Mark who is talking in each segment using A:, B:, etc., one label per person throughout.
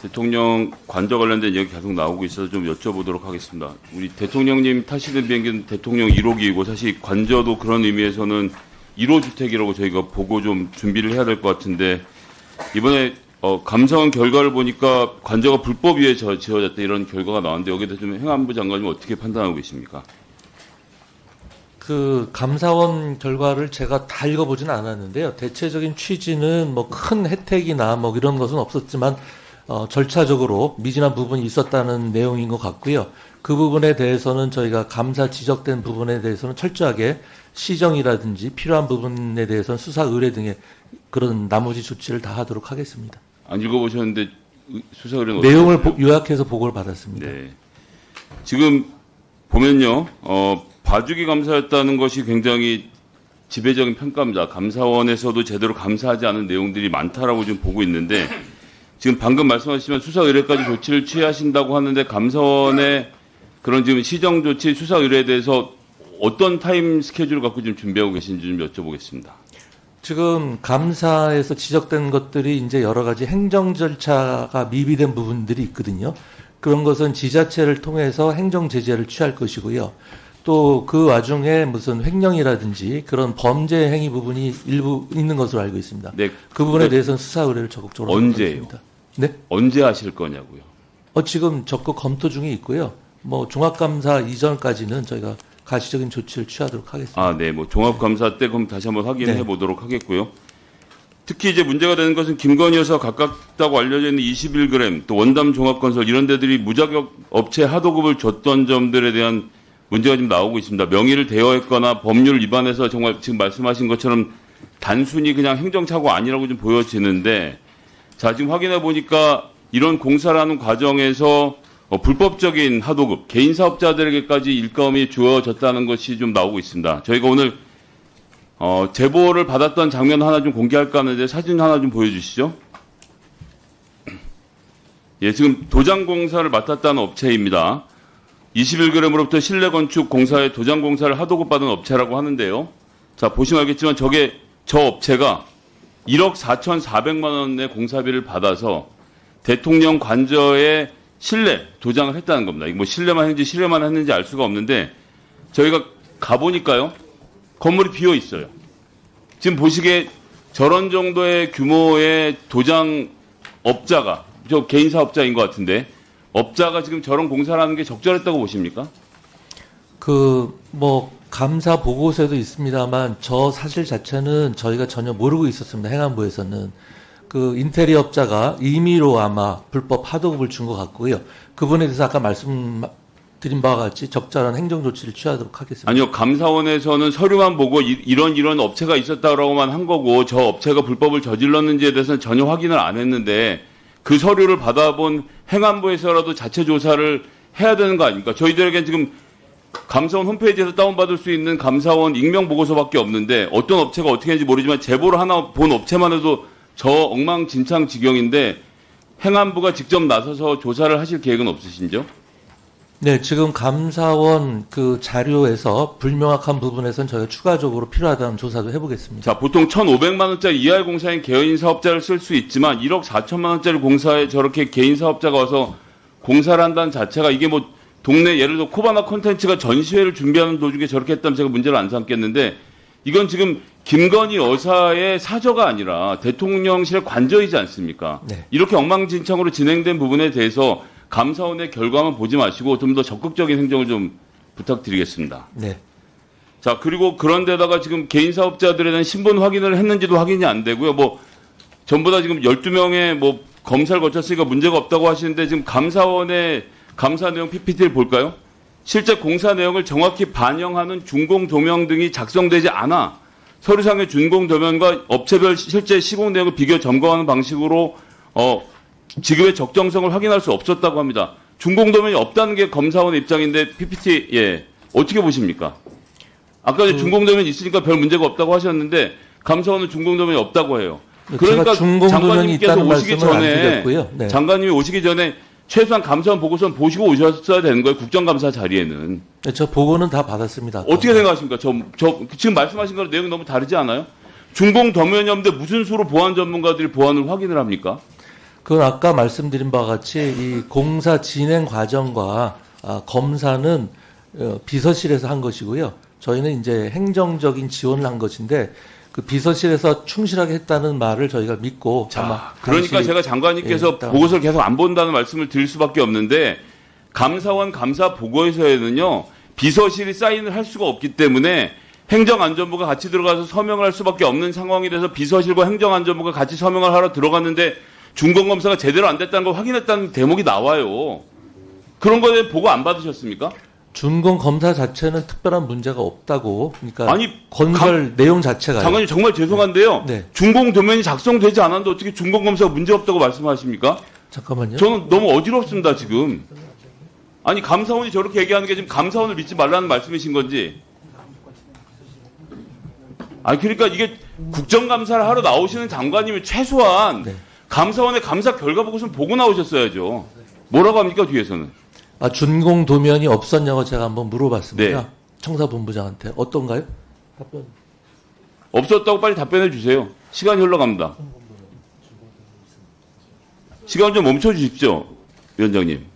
A: 대통령 관저 관련된 얘기 계속 나오고 있어서 좀 여쭤보도록 하겠습니다. 우리 대통령님 타시는 비행기는 대통령 1호기이고 사실 관저도 그런 의미에서는 1호 주택이라고 저희가 보고 좀 준비를 해야 될 것 같은데 이번에 감사원 결과를 보니까 관저가 불법 위에 지어졌다 이런 결과가 나왔는데 여기에 대해서 좀 행안부 장관님 어떻게 판단하고 계십니까?
B: 그 감사원 결과를 제가 다 읽어보지는 않았는데요. 대체적인 취지는 뭐 큰 혜택이나 뭐 이런 것은 없었지만 절차적으로 미진한 부분이 있었다는 내용인 것 같고요. 그 부분에 대해서는 저희가 감사 지적된 부분에 대해서는 철저하게 시정이라든지 필요한 부분에 대해서는 수사 의뢰 등의 그런 나머지 조치를 다 하도록 하겠습니다.
A: 안 읽어보셨는데 수사 의뢰는
B: 내용을 요약해서 보고를 받았습니다.
A: 네. 지금 보면요, 봐주기 감사였다는 것이 굉장히 지배적인 평가입니다. 감사원에서도 제대로 감사하지 않은 내용들이 많다라고 지금 보고 있는데 지금 방금 말씀하시면 수사 의뢰까지 조치를 취하신다고 하는데 감사원의 그런 지금 시정 조치 수사 의뢰에 대해서 어떤 타임 스케줄을 갖고 지금 준비하고 계신지 좀 여쭤보겠습니다.
B: 지금 감사에서 지적된 것들이 이제 여러 가지 행정 절차가 미비된 부분들이 있거든요. 그런 것은 지자체를 통해서 행정 제재를 취할 것이고요. 또 그 와중에 무슨 횡령이라든지 그런 범죄 행위 부분이 일부 있는 것으로 알고 있습니다.
A: 네.
B: 그 부분에 대해서는 수사 의뢰를 적극적으로
A: 언제요?
B: 하겠습니다. 네?
A: 언제 하실 거냐고요?
B: 지금 적극 검토 중에 있고요. 뭐 종합감사 이전까지는 저희가 가시적인 조치를 취하도록 하겠습니다.
A: 아, 네. 뭐 종합감사 때 그럼 다시 한번 확인해
B: 네.
A: 보도록 하겠고요. 특히 이제 문제가 되는 것은 김건희 여사 가깝다고 알려져 있는 21g 또 원담 종합건설 이런 데들이 무자격 업체 하도급을 줬던 점들에 대한 문제가 지금 나오고 있습니다. 명의를 대여했거나 법률 위반해서 정말 지금 말씀하신 것처럼 단순히 그냥 행정착오 아니라고 좀 보여지는데 자, 지금 확인해 보니까 이런 공사를 하는 과정에서 불법적인 하도급, 개인 사업자들에게까지 일감이 주어졌다는 것이 좀 나오고 있습니다. 저희가 오늘 제보를 받았던 장면 하나 좀 공개할까 하는데 사진 하나 좀 보여주시죠. 예, 지금 도장 공사를 맡았다는 업체입니다. 21g으로부터 실내 건축 공사에 도장 공사를 하도급 받은 업체라고 하는데요. 자, 보시면 알겠지만 저 업체가 1억 4,400만 원의 공사비를 받아서 대통령 관저에 실내 도장을 했다는 겁니다. 이거 뭐 실내만 했는지 알 수가 없는데 저희가 가보니까요. 건물이 비어 있어요. 지금 보시기에 저런 정도의 규모의 도장 업자가 저 개인 사업자인 것 같은데 업자가 지금 저런 공사를 하는 게 적절했다고 보십니까?
B: 감사 보고서에도 있습니다만 저 사실 자체는 저희가 전혀 모르고 있었습니다. 행안부에서는. 그 인테리어 업자가 임의로 아마 불법 하도급을 준 것 같고요. 그분에 대해서 아까 말씀드린 바와 같이 적절한 행정 조치를 취하도록 하겠습니다.
A: 아니요. 감사원에서는 서류만 보고 이런 업체가 있었다라고만 한 거고 저 업체가 불법을 저질렀는지에 대해서는 전혀 확인을 안 했는데 그 서류를 받아본 행안부에서라도 자체 조사를 해야 되는 거 아닙니까? 저희들에겐 지금 감사원 홈페이지에서 다운받을 수 있는 감사원 익명보고서밖에 없는데 어떤 업체가 어떻게 했는지 모르지만 제보를 하나 본 업체만 해도 저 엉망진창 지경인데 행안부가 직접 나서서 조사를 하실 계획은 없으신죠?
B: 네, 지금 감사원 그 자료에서 불명확한 부분에서는 저희가 추가적으로 필요하다는 조사도 해보겠습니다.
A: 자, 보통 1,500만 원짜리 이하의 공사인 개인 사업자를 쓸 수 있지만 1억 4천만 원짜리 공사에 저렇게 개인 사업자가 와서 공사를 한다는 자체가 이게 뭐 동네 예를 들어 코바나 콘텐츠가 전시회를 준비하는 도중에 저렇게 했다면 제가 문제를 안 삼겠는데 이건 지금 김건희 여사의 사저가 아니라 대통령실 관저이지 않습니까?
B: 네.
A: 이렇게 엉망진창으로 진행된 부분에 대해서 감사원의 결과만 보지 마시고 좀 더 적극적인 행정을 좀 부탁드리겠습니다.
B: 네.
A: 자, 그리고 그런데다가 지금 개인 사업자들에 대한 신분 확인을 했는지도 확인이 안 되고요. 뭐 전부 다 지금 12명의 뭐 검사를 거쳤으니까 문제가 없다고 하시는데 지금 감사원의 감사 내용 PPT를 볼까요? 실제 공사 내용을 정확히 반영하는 준공 도면 등이 작성되지 않아 서류상의 준공 도면과 업체별 실제 시공 내용을 비교 점검하는 방식으로 지급의 적정성을 확인할 수 없었다고 합니다. 준공 도면이 없다는 게 검사원의 입장인데 PPT 예 어떻게 보십니까? 아까 준공 도면이 있으니까 별 문제가 없다고 하셨는데 감사원은 준공 도면이 없다고 해요. 그러니까 장관님께서 오시기 전에
B: 네.
A: 장관님이 오시기 전에 최소한 감사원 보고서는 보시고 오셨어야 되는 거예요. 국정감사 자리에는.
B: 네, 저 보고는 다 받았습니다.
A: 어떻게 생각하십니까? 지금 말씀하신 거랑 내용이 너무 다르지 않아요? 준공 도면이 없는데 무슨 수로 보안 전문가들이 보안을 확인을 합니까?
B: 그건 아까 말씀드린 바와 같이 이 공사 진행 과정과 검사는 비서실에서 한 것이고요. 저희는 이제 행정적인 지원을 한 것인데 그 비서실에서 충실하게 했다는 말을 저희가 믿고
A: 자, 그러니까 제가 장관님께서
B: 예,
A: 보고서를 계속 안 본다는 말씀을 드릴 수밖에 없는데 감사원 감사 보고서에는요 비서실이 사인을 할 수가 없기 때문에 행정안전부가 같이 들어가서 서명을 할 수밖에 없는 상황이 돼서 비서실과 행정안전부가 같이 서명을 하러 들어갔는데 중공검사가 제대로 안 됐다는 걸 확인했다는 대목이 나와요. 그런 거에 보고 안 받으셨습니까?
B: 준공 검사 자체는 특별한 문제가 없다고. 그러니까
A: 아니,
B: 건설 내용 자체가
A: 장관님 정말 죄송한데요.
B: 네.
A: 준공 도면이 작성되지 않았는데 어떻게 준공검사가 문제 없다고 말씀하십니까?
B: 잠깐만요.
A: 저는 너무 어지럽습니다 지금. 아니 감사원이 저렇게 얘기하는 게 지금 감사원을 믿지 말라는 말씀이신 건지. 아니 그러니까 이게 국정감사를 하러 나오시는 장관님이 최소한
B: 네.
A: 감사원의 감사 결과 보고서는 보고 나오셨어야죠. 뭐라고 합니까 뒤에서는?
B: 준공 도면이 없었냐고 제가 한번 물어봤습니다.
A: 네.
B: 청사본부장한테 어떤가요? 답변.
A: 없었다고 빨리 답변해 주세요. 시간이 흘러갑니다. 시간 좀 멈춰 주십시오, 위원장님.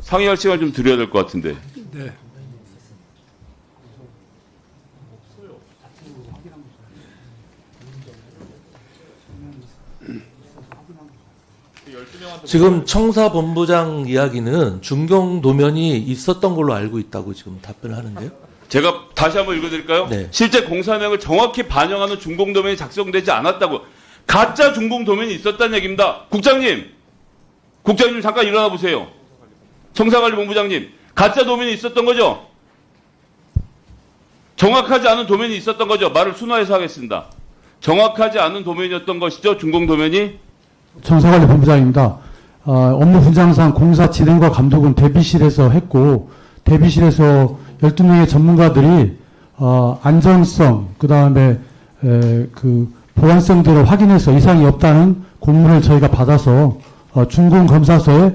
A: 상의할 시간 좀 드려야 될 것 같은데.
C: 네.
B: 지금 청사본부장 이야기는 준공 도면이 있었던 걸로 알고 있다고 지금 답변을 하는데요.
A: 제가 다시 한번 읽어드릴까요?
B: 네.
A: 실제 공사 내용을 정확히 반영하는 준공 도면이 작성되지 않았다고. 가짜 준공 도면이 있었다는 얘기입니다. 국장님 잠깐 일어나 보세요. 청사관리본부장님, 가짜 도면이 있었던 거죠? 정확하지 않은 도면이 있었던 거죠? 말을 순화해서 하겠습니다. 정확하지 않은 도면이었던 것이죠? 준공 도면이?
C: 청사관리본부장입니다. 업무 분장상 공사 진행과 감독은 대비실에서 했고 대비실에서 12명의 전문가들이 안전성 그다음에 그 보안성 등을 확인해서 이상이 없다는 공문을 저희가 받아서 준공 검사서에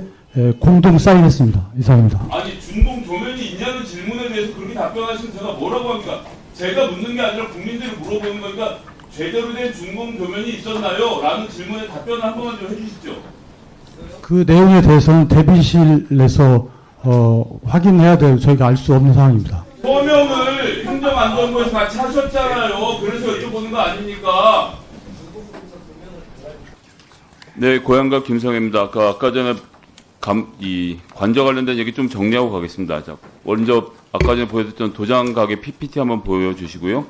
C: 공동 사인했습니다. 이상입니다.
A: 아니 준공 도면이 있냐는 질문에 대해서 그렇게 답변하시면 제가 뭐라고 합니까? 제가 묻는 게 아니라 국민들이 물어보는 거니까 제대로 된 준공 도면이 있었나요? 라는 질문에 답변을 한 번만 좀 해주시죠.
C: 그 내용에 대해서는 대비실에서 확인해야 될 저희가 알 수 없는 상황입니다.
A: 서명을 행정안전부에서 같이 하셨잖아요. 그래서 여쭤보는 거 아닙니까? 네, 고향갑 김성애입니다. 아까 전에 이 관저 관련된 얘기 좀 정리하고 가겠습니다. 자, 먼저 아까 전에 보여드렸던 도장각의 PPT 한번 보여주시고요.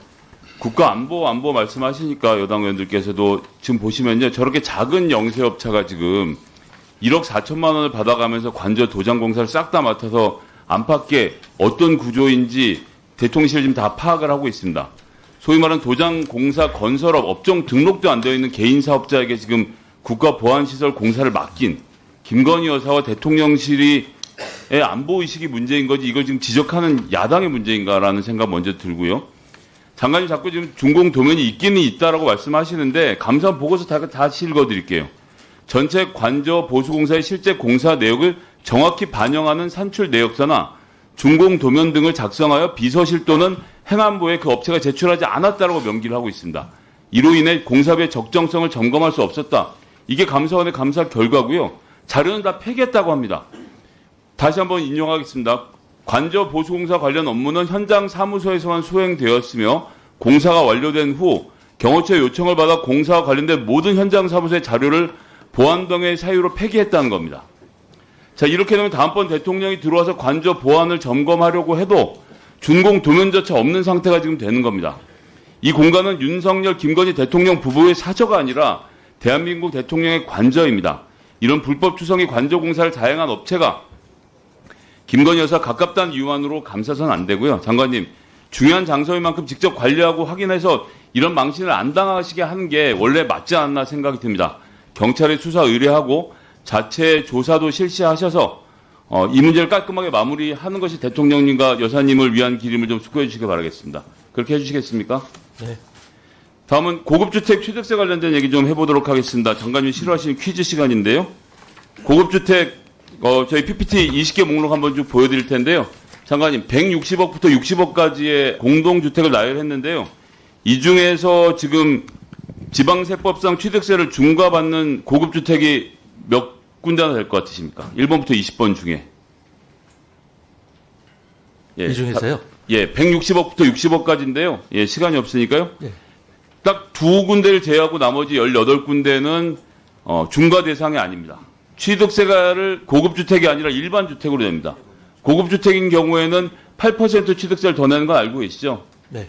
A: 국가안보 말씀하시니까 여당 의원들께서도 지금 보시면요. 저렇게 작은 영세업체가 지금 1억 4천만 원을 받아가면서 관저 도장 공사를 싹 다 맡아서 안팎에 어떤 구조인지 대통령실이 지금 다 파악을 하고 있습니다. 소위 말하는 도장 공사 건설업 업종 등록도 안 되어 있는 개인 사업자에게 지금 국가보안시설 공사를 맡긴 김건희 여사와 대통령실의 안보의식이 문제인 거지 이걸 지금 지적하는 야당의 문제인가라는 생각 먼저 들고요. 장관님 자꾸 지금 준공 도면이 있기는 있다라고 말씀하시는데 감사 보고서 다시 읽어드릴게요. 전체 관저 보수공사의 실제 공사 내역을 정확히 반영하는 산출 내역서나 준공 도면 등을 작성하여 비서실 또는 행안부에 그 업체가 제출하지 않았다라고 명기를 하고 있습니다. 이로 인해 공사비의 적정성을 점검할 수 없었다. 이게 감사원의 감사 결과고요. 자료는 다 폐기했다고 합니다. 다시 한번 인용하겠습니다. 관저 보수공사 관련 업무는 현장 사무소에서만 수행되었으며 공사가 완료된 후 경호처의 요청을 받아 공사와 관련된 모든 현장 사무소의 자료를 보안 등의 사유로 폐기했다는 겁니다. 자, 이렇게 되면 다음번 대통령이 들어와서 관저 보안을 점검하려고 해도 준공 도면조차 없는 상태가 지금 되는 겁니다. 이 공간은 윤석열, 김건희 대통령 부부의 사저가 아니라 대한민국 대통령의 관저입니다. 이런 불법 추성이 관저 공사를 자행한 업체가 김건희 여사 가깝다는 이유만으로 감싸서는 안 되고요. 장관님, 중요한 장소인 만큼 직접 관리하고 확인해서 이런 망신을 안 당하시게 하는 게 원래 맞지 않나 생각이 듭니다. 경찰에 수사 의뢰하고 자체 조사도 실시하셔서 이 문제를 깔끔하게 마무리하는 것이 대통령님과 여사님을 위한 길임을 좀 숙고해 주시기 바라겠습니다. 그렇게 해주시겠습니까?
B: 네.
A: 다음은 고급주택 취득세 관련된 얘기 좀 해보도록 하겠습니다. 장관님 싫어하시는 퀴즈 시간인데요. 고급주택 저희 PPT 20개 목록 한번 쭉 보여드릴 텐데요. 장관님 160억부터 60억까지의 공동주택을 나열했는데요. 이 중에서 지금 지방세법상 취득세를 중과받는 고급주택이 몇 군데나 될 것 같으십니까? 1번부터 20번 중에.
B: 이 중에서요?
A: 예, 160억부터 60억까지인데요. 예, 시간이 없으니까요.
B: 예.
A: 딱 두 군데를 제외하고 나머지 18군데는 중과 대상이 아닙니다. 취득세가를 고급주택이 아니라 일반 주택으로 냅니다. 고급주택인 경우에는 8% 취득세를 더 내는 거 알고 계시죠?
B: 네.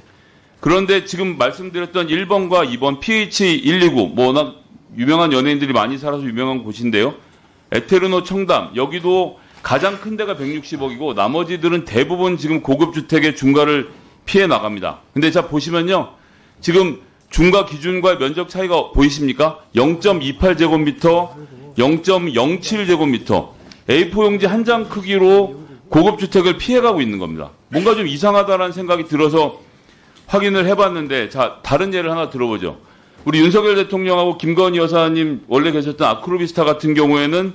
A: 그런데 지금 말씀드렸던 1번과 2번 PH129 워낙 유명한 연예인들이 많이 살아서 유명한 곳인데요. 에테르노 청담 여기도 가장 큰 데가 160억이고 나머지들은 대부분 지금 고급주택의 중과를 피해 나갑니다. 근데 자 보시면요. 지금 중과 기준과의 면적 차이가 보이십니까? 0.28제곱미터, 0.07제곱미터. A4 용지 한 장 크기로 고급주택을 피해가고 있는 겁니다. 뭔가 좀 이상하다라는 생각이 들어서 확인을 해봤는데 자 다른 예를 하나 들어보죠. 우리 윤석열 대통령하고 김건희 여사님 원래 계셨던 아크로비스타 같은 경우에는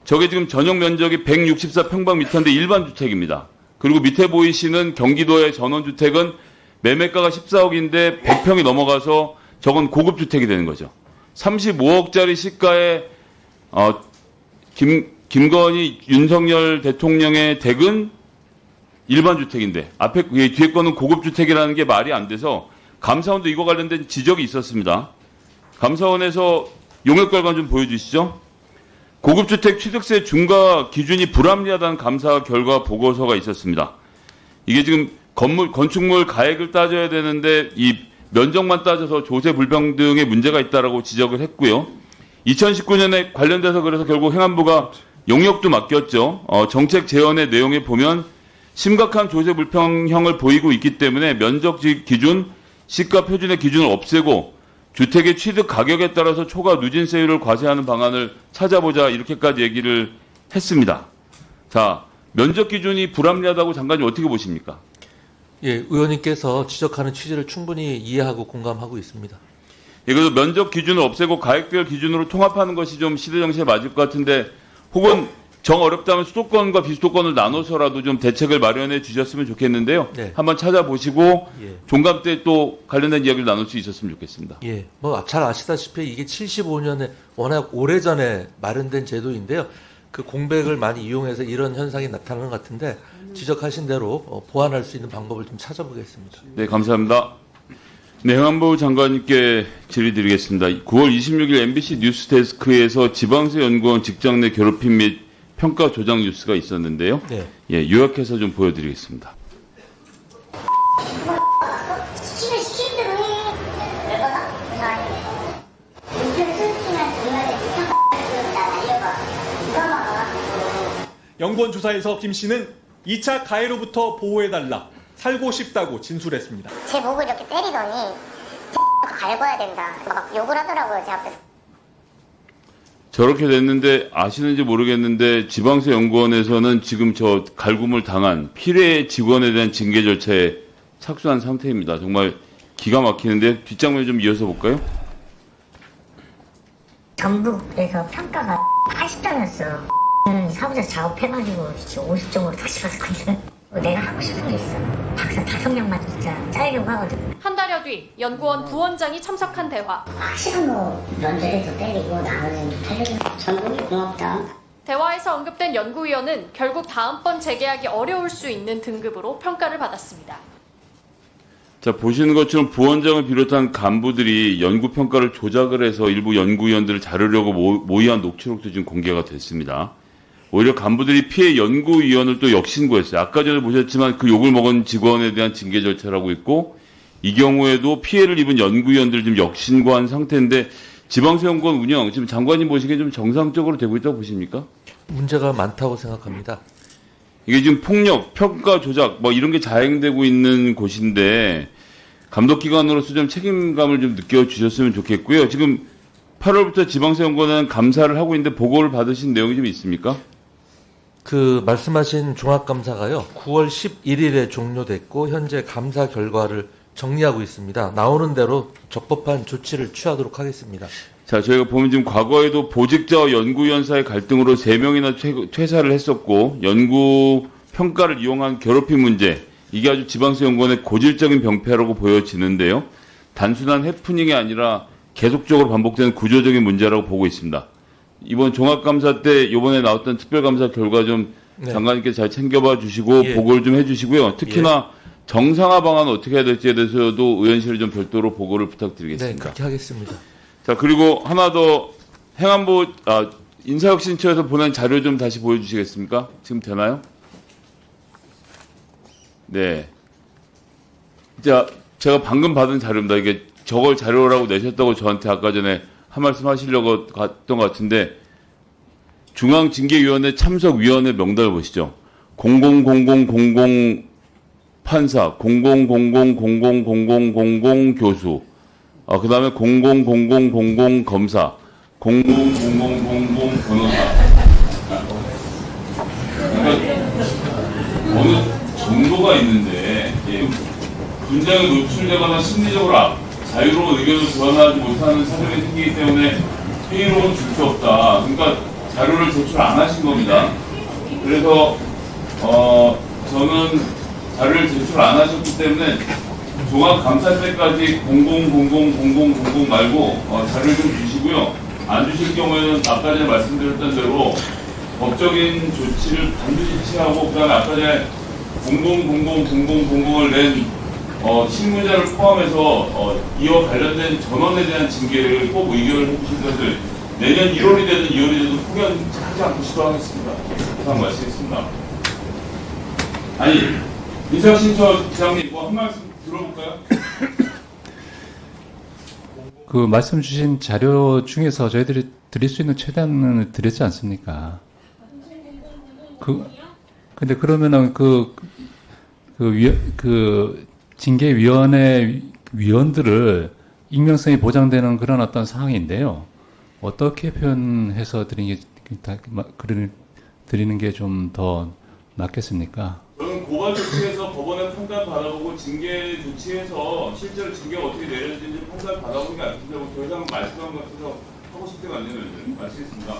A: 저게 지금 전용 면적이 164평방미터인데 일반 주택입니다. 그리고 밑에 보이시는 경기도의 전원주택은 매매가가 14억인데 100평이 넘어가서 저건 고급주택이 되는 거죠. 35억짜리 시가에 김건희 윤석열 대통령의 댁은 일반 주택인데 뒤에 거는 고급주택이라는 게 말이 안 돼서 감사원도 이거 관련된 지적이 있었습니다. 감사원에서 용역 결과 좀 보여주시죠. 고급주택 취득세 중과 기준이 불합리하다는 감사 결과 보고서가 있었습니다. 이게 지금 건축물 가액을 따져야 되는데 이 면적만 따져서 조세 불평등의 문제가 있다라고 지적을 했고요. 2019년에 관련돼서 그래서 결국 행안부가 용역도 맡겼죠. 정책 제언의 내용에 보면 심각한 조세 불평형을 보이고 있기 때문에 면적 기준, 시가 표준의 기준을 없애고 주택의 취득 가격에 따라서 초과 누진세율을 과세하는 방안을 찾아보자 이렇게까지 얘기를 했습니다. 자, 면적 기준이 불합리하다고 장관님 어떻게 보십니까?
B: 예, 의원님께서 지적하는 취지를 충분히 이해하고 공감하고 있습니다.
A: 예, 그래서 면적 기준을 없애고 가액별 기준으로 통합하는 것이 좀 시대 정신에 맞을 것 같은데 혹은 정 어렵다면 수도권과 비수도권을 나눠서라도 좀 대책을 마련해 주셨으면 좋겠는데요.
B: 네.
A: 한번 찾아보시고
B: 예.
A: 종감 때 또 관련된 이야기를 나눌 수 있었으면 좋겠습니다.
B: 예, 뭐 잘 아시다시피 이게 75년에 워낙 오래전에 마련된 제도인데요. 그 공백을 많이 이용해서 이런 현상이 나타나는 것 같은데 지적하신 대로 보완할 수 있는 방법을 좀 찾아보겠습니다.
A: 네, 감사합니다. 네, 행안부 장관님께 질의드리겠습니다. 9월 26일 MBC 뉴스데스크에서 지방세 연구원 직장 내 괴롭힘 및 평가 조작 뉴스가 있었는데요.
B: 네.
A: 예, 요약해서 좀 보여드리겠습니다.
D: 시키는 대로 해. 열받아? 인터넷 수수증한 정말에
E: 연구원 조사에서 김 씨는 2차 가해로부터 보호해달라, 살고 싶다고 진술했습니다.
D: 제 목을 이렇게 때리더니 갈궈야 된다. 막 욕을 하더라고요, 제 앞에서.
A: 저렇게 됐는데 아시는지 모르겠는데 지방세연구원에서는 지금 저 갈굼을 당한 피해 직원에 대한 징계 절차에 착수한 상태입니다. 정말 기가 막히는데 뒷장면 좀 이어서 볼까요?
D: 전북에서 평가가 80점이었어. 사무자 작업해가지고 50점으로 다시 봤거든. 내가 하고 싶은 게 있어. 박사 5명만 진짜 짜려고 하거든.
F: 한 달여 뒤 연구원 부원장이 참석한 대화.
D: 확실한 뭐 면접에서 때리고 나머지는 살려줘. 전북이 고맙다.
F: 대화에서 언급된 연구위원은 결국 다음번 재계약이 어려울 수 있는 등급으로 평가를 받았습니다.
A: 자, 보시는 것처럼 부원장을 비롯한 간부들이 연구평가를 조작을 해서 일부 연구위원들을 자르려고 모의한 녹취록도 지금 공개가 됐습니다. 오히려 간부들이 피해 연구위원을 또 역신고했어요. 아까 전에 보셨지만 그 욕을 먹은 직원에 대한 징계 절차라고 있고 이 경우에도 피해를 입은 연구위원들 지금 역신고한 상태인데 지방세연구원 운영 지금 장관님 보시기에 좀 정상적으로 되고 있다고 보십니까?
B: 문제가 많다고 생각합니다.
A: 이게 지금 폭력, 평가 조작 뭐 이런 게 자행되고 있는 곳인데 감독기관으로서 좀 책임감을 좀 느껴주셨으면 좋겠고요. 지금 8월부터 지방세연구원은 감사를 하고 있는데 보고를 받으신 내용이 좀 있습니까?
B: 그 말씀하신 종합감사가요. 9월 11일에 종료됐고 현재 감사 결과를 정리하고 있습니다. 나오는 대로 적법한 조치를 취하도록 하겠습니다.
A: 자, 저희가 보면 지금 과거에도 보직자와 연구위원 사이 갈등으로 3명이나 퇴사를 했었고 연구 평가를 이용한 괴롭힘 문제 이게 아주 지방세연구원의 고질적인 병폐라고 보여지는데요. 단순한 해프닝이 아니라 계속적으로 반복되는 구조적인 문제라고 보고 있습니다. 이번 종합감사 때 이번에 나왔던 특별감사 결과 좀
B: 네.
A: 장관님께서 잘 챙겨봐 주시고
B: 예.
A: 보고를 좀 해주시고요. 특히나 정상화 방안은 어떻게 해야 될지에 대해서도 의원실에 좀 별도로 보고를
B: 네,
A: 부탁드리겠습니다.
B: 그렇게 하겠습니다.
A: 자, 그리고 하나 더 행안부 인사혁신처에서 보낸 자료 좀 다시 보여주시겠습니까? 지금 되나요? 네. 자, 제가 방금 받은 자료입니다. 이게 저걸 자료라고 내셨다고 저한테 아까 전에 한 말씀 하시려고 갔던 것 같은데 중앙징계위원회 참석위원회 명단을 보시죠. 000000 판사, 00000000 교수, 그 다음에 000000 검사, 000000 변호사. 그러니까 어느 정도가 있는데 분쟁에 노출되거나 심리적으로 자유로운 의견을 전하지 못하는 사정이 생기기 때문에 회의록은 줄 수 없다. 그러니까 자료를 제출 안 하신 겁니다. 그래서 저는 자료를 제출 안 하셨기 때문에 종합감사 때까지 000000 말고 자료를 좀 주시고요. 안 주실 경우에는 아까 전에 말씀드렸던 대로 법적인 조치를 반드시 취하고 그다음에 아까 전에 000000을 낸 실무자를 포함해서 이와 관련된 전원에 대한 징계를 꼭 의결을 해주실 것을 내년 1월이 되든 2월이 되든 포기하지 않고 시도하겠습니다. 이상 마치겠습니다. 아니, 인사혁신처 지장님 뭐 한 말씀 들어볼까요?
G: 그 말씀 주신 자료 중에서 저희들이 드릴 수 있는 최대한을 드렸지 않습니까? 근데 그러면은 징계위원회 위원들을 익명성이 보장되는 그런 어떤 상황인데요. 어떻게 표현해서 드리는 게 좀 더 낫겠습니까?
A: 저는 고발 조치에서 법원의 판단 받아보고 징계 조치에서 실제로 징계가 어떻게 내려지는지 판단 받아보는 게 아닌데 더 이상 말씀한 것 같아서 하고 싶지가 않네요. 마치겠습니다.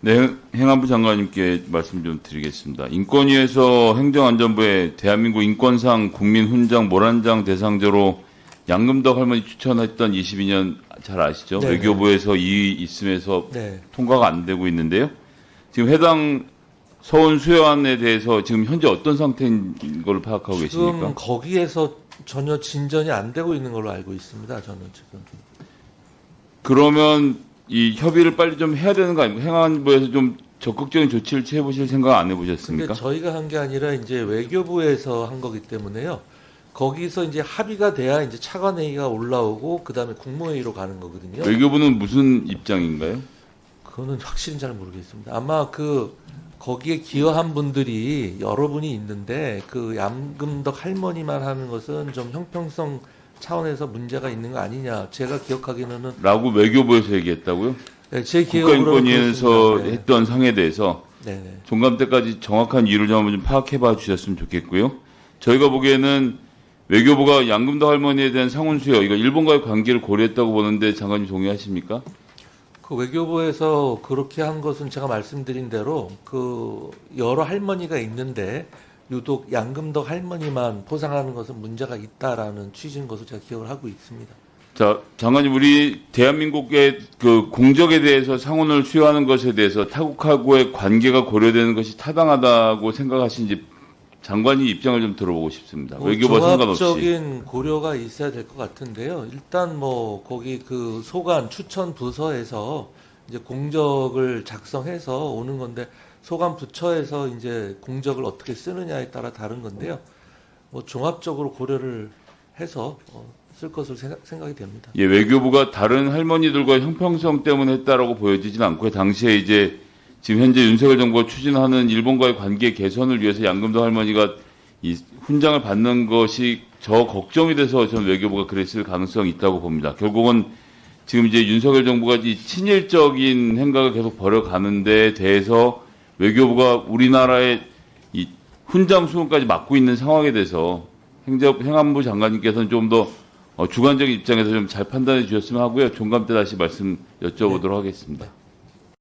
A: 네, 행안부 장관님께 말씀 좀 드리겠습니다. 인권위에서 행정안전부에 대한민국 인권상 국민훈장 모란장 대상자로 양금덕 할머니 추천했던 22년 잘 아시죠?
B: 네네.
A: 외교부에서 이 있음에서
B: 네.
A: 통과가 안 되고 있는데요. 지금 해당 서원 수여안에 대해서 지금 현재 어떤 상태인 걸 파악하고 계십니까?
B: 지금 거기에서 전혀 진전이 안 되고 있는 걸로 알고 있습니다. 저는 지금.
A: 그러면 이 협의를 빨리 좀 해야 되는 거 아닙니까? 행안부에서 좀 적극적인 조치를 취해 보실 생각 안 해보셨습니까?
B: 근데 저희가 한 게 아니라 이제 외교부에서 한 거기 때문에요. 거기서 이제 합의가 돼야 이제 차관회의가 올라오고 그다음에 국무회의로 가는 거거든요.
A: 외교부는 무슨 입장인가요?
B: 그거는 확실히 잘 모르겠습니다. 아마 거기에 기여한 분들이 여러 분이 있는데 그 양금덕 할머니만 하는 것은 좀 형평성 차원에서 문제가 있는 거 아니냐. 제가 기억하기로는
A: 라고 외교부에서 얘기했다고요?
B: 네, 제 기억으로는
A: 국가인권위에서
B: 그렇습니다. 네.
A: 했던 상에 대해서
B: 네네.
A: 종감 때까지 정확한 이유를 좀 한번 좀 파악해봐 주셨으면 좋겠고요. 저희가 보기에는 외교부가 양금덕 할머니에 대한 상훈 수여, 이거 일본과의 관계를 고려했다고 보는데 장관님 동의하십니까?
B: 그 외교부에서 그렇게 한 것은 제가 말씀드린 대로 그 여러 할머니가 있는데 유독 양금덕 할머니만 포상하는 것은 문제가 있다라는 취지인 것을 제가 기억을 하고 있습니다.
A: 자, 장관님, 우리 대한민국의 그 공적에 대해서 상훈을 수여하는 것에 대해서 타국하고의 관계가 고려되는 것이 타당하다고 생각하시는지 장관님 입장을 좀 들어보고 싶습니다. 외교부와 상관없이.
B: 종합적인 고려가 있어야 될 것 같은데요. 일단 뭐 거기 그 소관 추천 부서에서 이제 공적을 작성해서 오는 건데 소관 부처에서 이제 공적을 어떻게 쓰느냐에 따라 다른 건데요. 뭐 종합적으로 고려를 해서 쓸 것으로 생각이 됩니다.
A: 예, 외교부가 다른 할머니들과 형평성 때문에 했다라고 보여지지는 않고요. 당시에 이제 지금 현재 윤석열 정부가 추진하는 일본과의 관계 개선을 위해서 양금덕 할머니가 이 훈장을 받는 것이 저 걱정이 돼서 저는 외교부가 그랬을 가능성이 있다고 봅니다. 결국은 지금 이제 윤석열 정부가 이 친일적인 행각을 계속 벌여가는 데 대해서 외교부가 우리나라의 이 훈장 수호까지 맡고 있는 상황에 대해서 행안부 장관님께서는 좀 더 주관적인 입장에서 좀 잘 판단해 주셨으면 하고요. 종감 때 다시 말씀 여쭤보도록 하겠습니다.